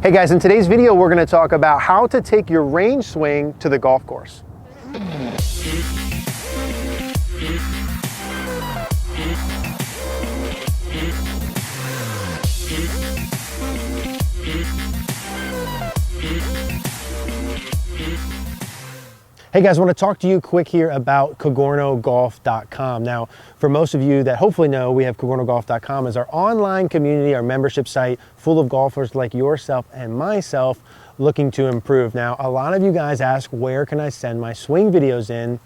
Hey guys, in today's video we're going to talk about how to take your range swing to the golf course. Hey guys, I want to talk to you quick here about CogornoGolf.com. Now, for most of you that hopefully know, we have CogornoGolf.com as our online community, our membership site, full of golfers like yourself and myself looking to improve. Now, a lot of you guys ask, where can I send my swing videos in?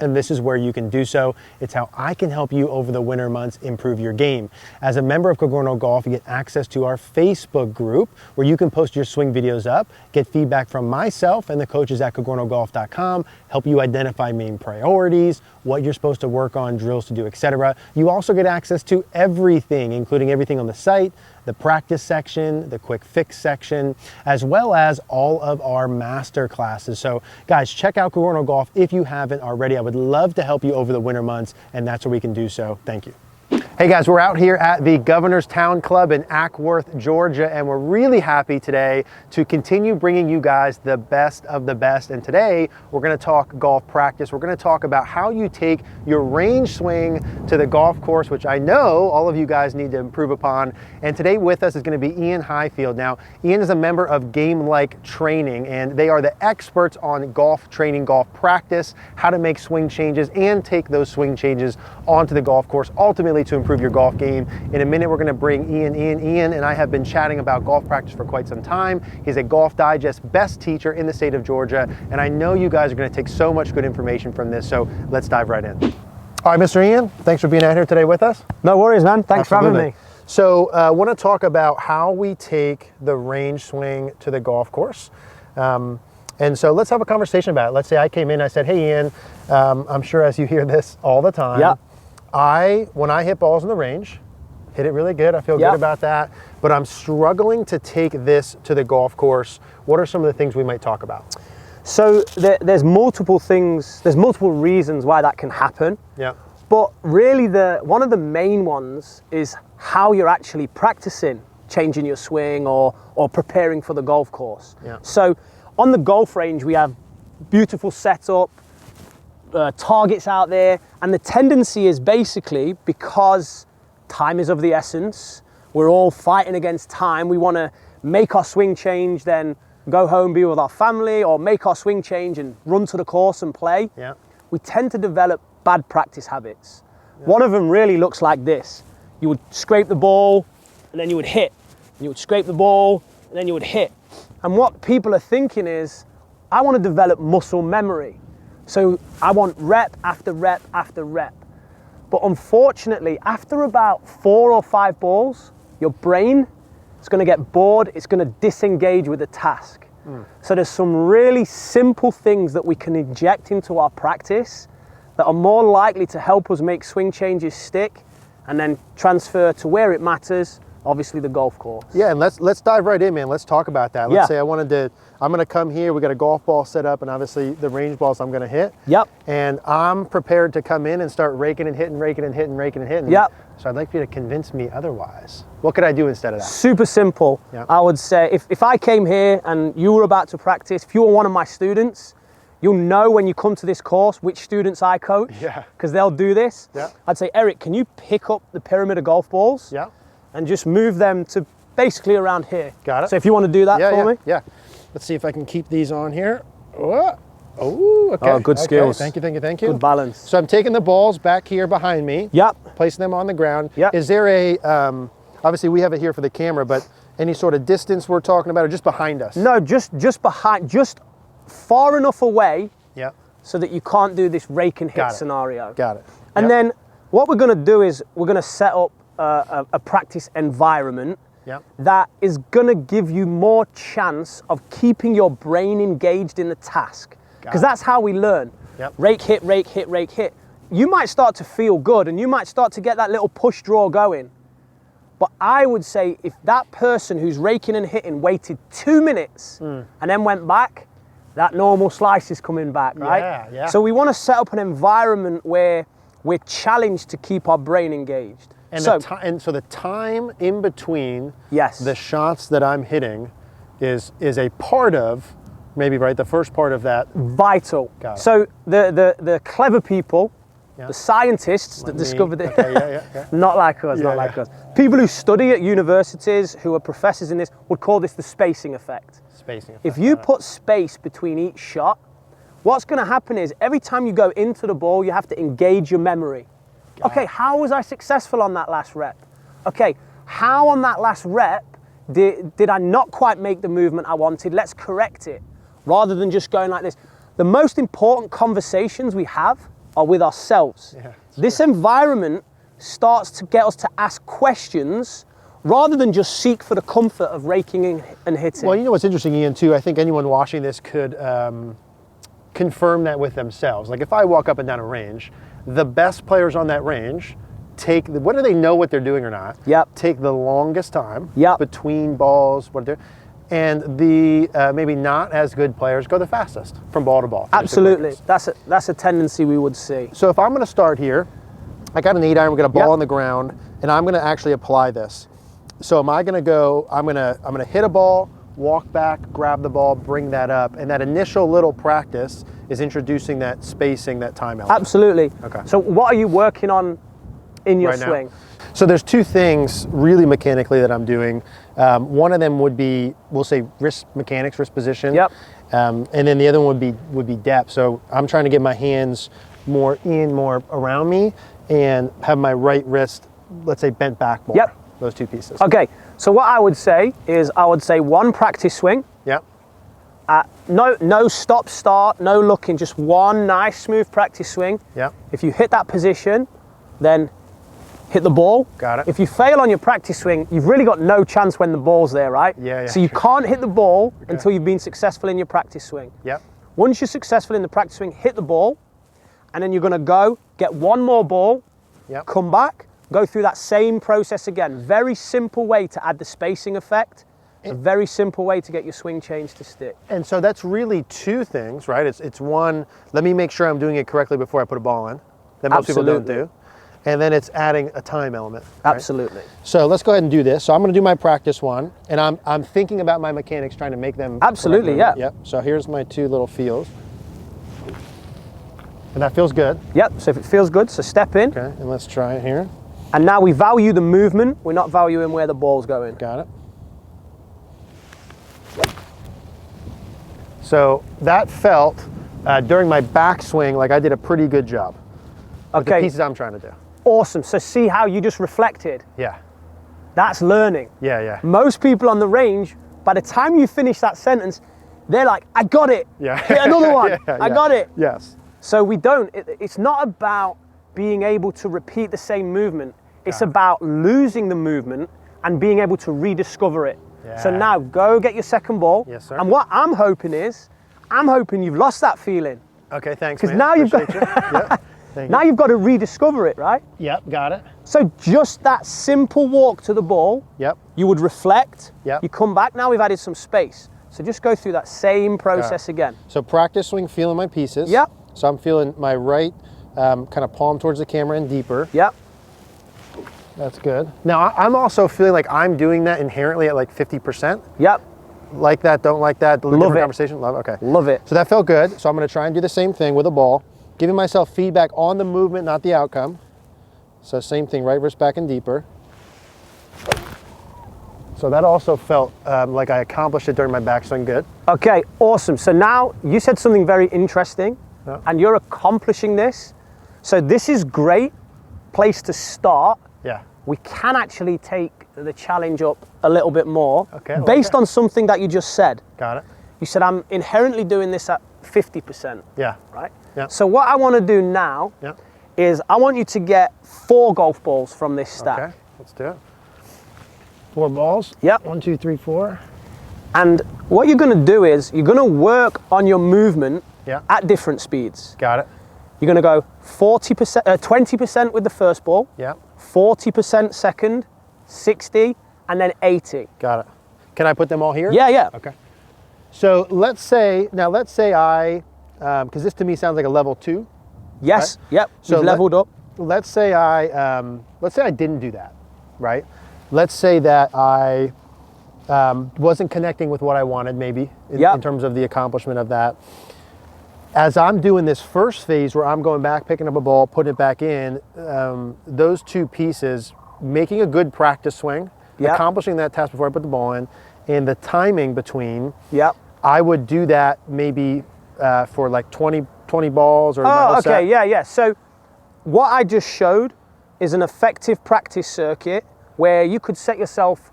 And this is where you can do so. It's how I can help you over the winter months improve your game. As a member of Cogorno Golf, you get access to our Facebook group where you can post your swing videos up, get feedback from myself and the coaches at CogornoGolf.com, help you identify main priorities, what you're supposed to work on, drills to do, etc. You also get access to everything, including everything on the site, the practice section, the quick fix section, as well as all of our master classes. So guys, check out Cogorno Golf if you haven't already. I would love to help you over the winter months, and that's where we can do so. Thank you. Hey guys, we're out here at the Governor's Town Club in Acworth, Georgia, and we're really happy today to continue bringing you guys the best of the best. And today we're going to talk golf practice. We're going to talk about how you take your range swing to the golf course, which I know all of you guys need to improve upon. And today with us is going to be Ian Highfield. Now, Ian is a member of Game Like Training, and they are the experts on golf training, golf practice, how to make swing changes and take those swing changes onto the golf course, ultimately to improve your golf game. In a minute, we're going to bring Ian in. Ian and I have been chatting about golf practice for quite some time. He's a Golf Digest best teacher in the state of Georgia, and I know you guys are going to take so much good information from this, so let's dive right in. All right, Mr. Ian, thanks for being out here today with us. No worries, man. Thanks for having me. So I want to talk about how we take the range swing to the golf course. And so let's have a conversation about it. Let's say I came in, I said, hey, Ian, I'm sure as you hear this all the time, yeah. When I hit balls in the range, hit it really good. I feel good about that, but I'm struggling to take this to the golf course. What are some of the things we might talk about? So there's multiple things, there's multiple reasons why that can happen. Yeah. But really one of the main ones is how you're actually practicing changing your swing or preparing for the golf course. Yeah. So on the golf range, we have beautiful setup, targets out there, and the tendency is basically, because time is of the essence, we're all fighting against time, we want to make our swing change, then go home, be with our family, or make our swing change and run to the course and play. Yeah. We tend to develop bad practice habits. Yeah. One of them really looks like this. You would scrape the ball and then you would hit. You would scrape the ball and then you would hit. And what people are thinking is, I want to develop muscle memory. So I want rep after rep after rep. But unfortunately, after about 4 or 5 balls, your brain is going to get bored, it's going to disengage with the task. So there's some really simple things that we can inject into our practice that are more likely to help us make swing changes stick and then transfer to where it matters, obviously the golf course. Yeah, and let's dive right in, man. Let's talk about that. Let's say I'm going to come here, we got a golf ball set up, and obviously the range balls I'm going to hit. Yep. And I'm prepared to come in and start raking and hitting, raking and hitting, raking and hitting. Yep. So I'd like for you to convince me otherwise. What could I do instead of that? Super simple. Yep. I would say if I came here and you were about to practice, if you were one of my students, you'll know when you come to this course which students I coach. Yeah. Because they'll do this. Yeah. I'd say, Eric, can you pick up the pyramid of golf balls? Yeah. And just move them to basically around here. Got it. So if you want to do that for me. Yeah. Let's see if I can keep these on here. Oh, okay. Oh, good skills. Thank you, thank you, thank you. Good balance. So I'm taking the balls back here behind me. Yep. Placing them on the ground. Yep. Is there a, obviously we have it here for the camera, but any sort of distance we're talking about, or just behind us? No, just behind, just far enough away. Yep. So that you can't do this rake and hit scenario. Got it. And then what we're going to do is we're going to set up a practice environment that is going to give you more chance of keeping your brain engaged in the task. Because that's how we learn. Yep. Rake, hit, rake, hit, rake, hit. You might start to feel good and you might start to get that little push draw going. But I would say if that person who's raking and hitting waited 2 minutes and then went back, that normal slice is coming back, right? Yeah. So we want to set up an environment where we're challenged to keep our brain engaged. And so the time in between yes. the shots that I'm hitting is a part of, maybe, right, the first part of that. Vital. Got it. So the clever people, Yeah. the scientists that discovered it, Okay, yeah. not like us, not like us. People who study at universities, who are professors in this, would call this the spacing effect. Spacing effect. If you put space between each shot, what's going to happen is every time you go into the ball, you have to engage your memory. Okay, how was I successful on that last rep? Okay, how on that last rep did I not quite make the movement I wanted? Let's correct it, rather than just going like this. The most important conversations we have are with ourselves. Yeah, this environment starts to get us to ask questions rather than just seek for the comfort of raking and hitting. Well, you know what's interesting, Ian, too? I think anyone watching this could confirm that with themselves. Like if I walk up and down a range, the best players on that range take, whether they know what they're doing or not, take the longest time between balls, and the maybe not as good players go the fastest from ball to ball. Absolutely, that's a tendency we would see. So if I'm going to start here, I got an 8-iron, we got a ball on the ground, and I'm going to actually apply this. So am I going to go? I'm going to hit a ball, walk back, grab the ball, bring that up, and that initial little practice is introducing that spacing, that time element. Absolutely. Okay. So what are you working on in your swing? Now? So there's two things really mechanically that I'm doing. One of them would be, we'll say, wrist mechanics, wrist position. And then the other one would be depth. So I'm trying to get my hands more around me and have my right wrist, let's say, bent back more. Those two pieces. Okay. So what I would say is, one practice swing. No stop, start, no looking, just one nice smooth practice swing. If you hit that position, then hit the ball. Got it. If you fail on your practice swing, you've really got no chance when the ball's there, right? So you can't hit the ball until you've been successful in your practice swing. Once you're successful in the practice swing, hit the ball, and then you're going to go get one more ball, come back, go through that same process again. Very simple way to add the spacing effect. A very simple way to get your swing change to stick. And so that's really two things, right? It's one, let me make sure I'm doing it correctly before I put a ball in, that most people don't do. And then it's adding a time element. Right? Absolutely. So let's go ahead and do this. So I'm going to do my practice one, and I'm thinking about my mechanics, trying to make them. Absolutely, yeah. Yep. So here's my two little feels. And that feels good. Yep. So if it feels good, so step in. Okay. And let's try it here. And now we value the movement. We're not valuing where the ball's going. Got it. So that felt during my backswing like I did a pretty good job. With the pieces I'm trying to do. Awesome. So see how you just reflected? Yeah. That's learning. Yeah. Most people on the range, by the time you finish that sentence, they're like, I got it. Hit another one. I got it. Yes. So we don't. It's not about being able to repeat the same movement. It's about losing the movement and being able to rediscover it. So now go get your second ball. Yes, sir. And what I'm hoping you've lost that feeling. Okay, thanks. Because now you've got now you've got to rediscover it, right? Yep, got it. So just that simple walk to the ball. Yep. You would reflect. Yep. You come back. Now we've added some space. So just go through that same process again. So practice swing, feeling my pieces. Yep. So I'm feeling my right kind of palm towards the camera and deeper. Yep. That's good. Now I'm also feeling like I'm doing that inherently at like 50%. Yep. Like that, don't like that. Love it. Conversation. Love. Okay. Love it. So that felt good. So I'm going to try and do the same thing with a ball, giving myself feedback on the movement, not the outcome. So same thing, right wrist back and deeper. So that also felt like I accomplished it during my backswing. Good. Okay, awesome. So now you said something very interesting, and you're accomplishing this. So this is great place to start. Yeah. We can actually take the challenge up a little bit more, based on something that you just said. Got it. You said I'm inherently doing this at 50%. Yeah. Right? Yeah. So what I want to do now is I want you to get 4 golf balls from this stack. Okay, let's do it. 4 balls. Yep. 1, 2, 3, 4. And what you're going to do is you're going to work on your movement at different speeds. Got it. You're going to go 40%, 20% with the first ball. Yep. 40% second, 60, and then 80. Got it. Can I put them all here? Yeah. Okay. So let's say I, because this to me sounds like a level 2. Yes. Right? Yep. So you've leveled up. Let's say I didn't do that, right? Let's say that I wasn't connecting with what I wanted maybe Yep. in terms of the accomplishment of that. As I'm doing this first phase where I'm going back, picking up a ball, putting it back in, those two pieces, making a good practice swing, Yep. accomplishing that task before I put the ball in, and the timing between, Yep. I would do that maybe for like 20 balls or my whole okay, set. yeah. So what I just showed is an effective practice circuit where you could set yourself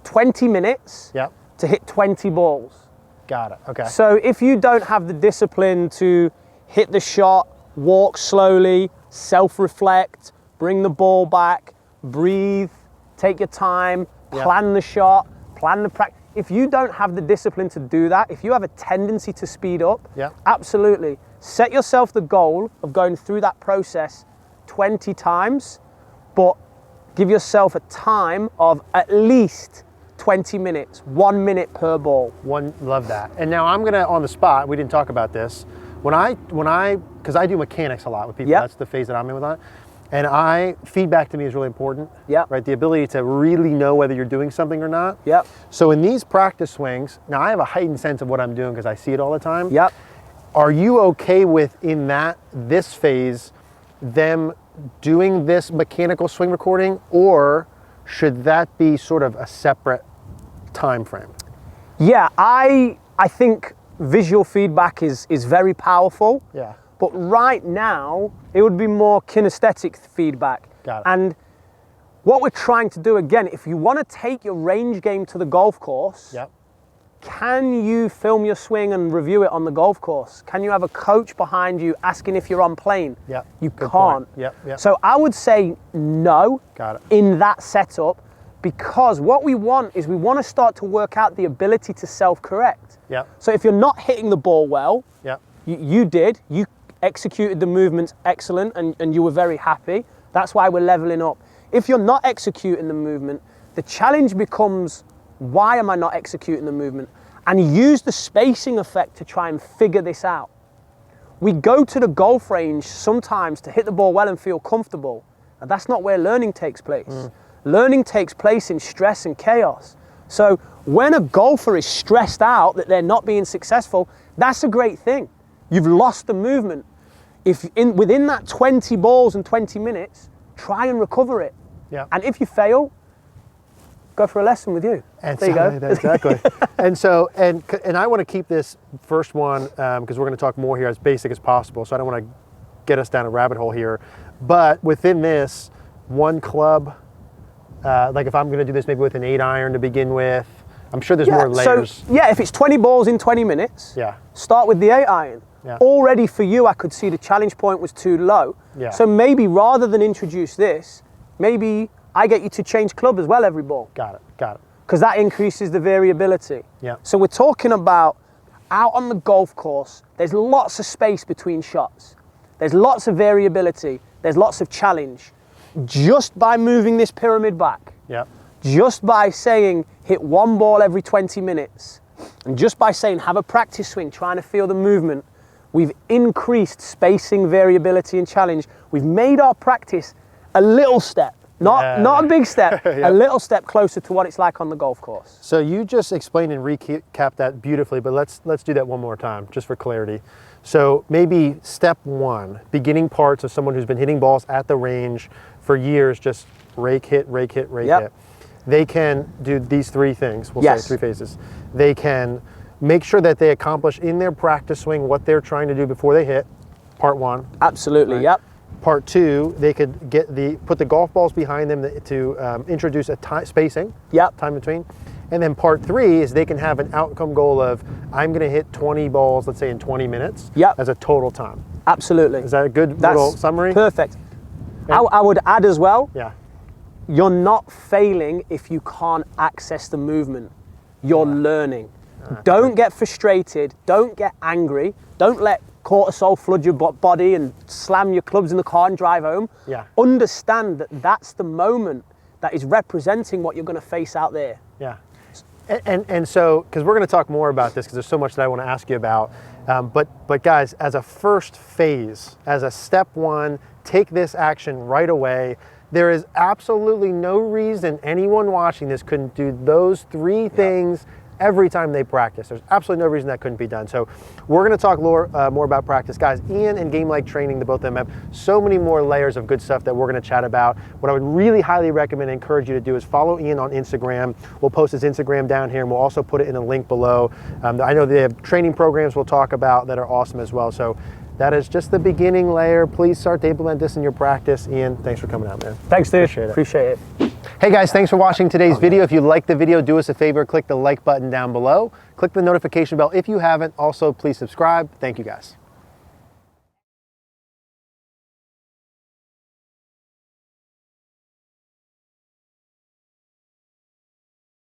20 minutes Yep. to hit 20 balls. Got it. Okay. So if you don't have the discipline to hit the shot, walk slowly, self-reflect, bring the ball back, breathe, take your time, plan the shot, plan the practice. If you don't have the discipline to do that, if you have a tendency to speed up, absolutely. Set yourself the goal of going through that process 20 times, but give yourself a time of at least 20 minutes, 1 minute per ball. Love that. And now I'm gonna, on the spot, we didn't talk about this. Because I do mechanics a lot with people, that's the phase that I'm in with that. And feedback to me is really important. Right, the ability to really know whether you're doing something or not. So in these practice swings, now I have a heightened sense of what I'm doing because I see it all the time. Are you okay with, in this phase, them doing this mechanical swing recording, or should that be sort of a separate time frame? Yeah, I think visual feedback is very powerful. But right now, it would be more kinesthetic feedback. Got it. And what we're trying to do, again, if you want to take your range game to the golf course, can you film your swing and review it on the golf course? Can you have a coach behind you asking if you're on plane? You can't. So I would say no. Got it. In that setup, because what we want is we want to start to work out the ability to self-correct. So if you're not hitting the ball well, you executed the movements excellent and you were very happy. That's why we're leveling up. If you're not executing the movement, the challenge becomes, why am I not executing the movement? And use the spacing effect to try and figure this out. We go to the golf range sometimes to hit the ball well and feel comfortable. And that's not where learning takes place. Learning takes place in stress and chaos. So when a golfer is stressed out that they're not being successful, that's a great thing. You've lost the movement. Within that 20 balls and 20 minutes, try and recover it. And if you fail, go for a lesson with you. And there you go. Exactly. and I want to keep this first one, because we're going to talk more here, as basic as possible. So I don't want to get us down a rabbit hole here. But within this, one club, like if I'm going to do this maybe with an 8-iron to begin with, I'm sure there's more layers. So, if it's 20 balls in 20 minutes, start with the 8-iron. Already for you, I could see the challenge point was too low. So maybe rather than introduce this, maybe I get you to change club as well every ball. Got it. Because that increases the variability. So we're talking about out on the golf course, there's lots of space between shots. There's lots of variability. There's lots of challenge. Just by moving this pyramid back, just by saying hit one ball every 20 minutes, and just by saying have a practice swing, trying to feel the movement, we've increased spacing, variability, and challenge. We've made our practice a little step, not a big step, a little step closer to what it's like on the golf course. So you just explained and recapped that beautifully, but let's do that one more time, just for clarity. So maybe step one, beginning parts of someone who's been hitting balls at the range for years, just rake, hit. They can do these three things, we'll say 3 phases. They can make sure that they accomplish in their practice swing what they're trying to do before they hit, part one. Absolutely, Part two, they could put the golf balls behind them to introduce a spacing, time between. And then part three is they can have an outcome goal of, I'm gonna hit 20 balls, let's say in 20 minutes, as a total time. Absolutely. Is that a good little summary? Perfect. I would add as well, you're not failing if you can't access the movement. You're learning. Don't get frustrated, don't get angry, don't let cortisol flood your body and slam your clubs in the car and drive home. Understand that that's the moment that is representing what you're going to face out there. And so, because we're going to talk more about this, because there's so much that I want to ask you about, but guys, as a first phase, as a step one, take this action right away. There is absolutely no reason anyone watching this couldn't do those three things every time they practice. There's absolutely no reason that couldn't be done. So we're going to talk more about practice. Guys, Ian and Game Like Training, the both of them have so many more layers of good stuff that we're going to chat about. What I would really highly recommend and encourage you to do is follow Ian on Instagram. We'll post his Instagram down here, and we'll also put it in a link below. I know they have training programs we'll talk about that are awesome as well. So that is just the beginning layer. Please start to implement this in your practice. Ian, thanks for coming out, man. Thanks, dude. Appreciate it. Hey guys, thanks for watching today's video. If you liked the video, do us a favor, click the like button down below. Click the notification bell if you haven't. Also, please subscribe. Thank you guys.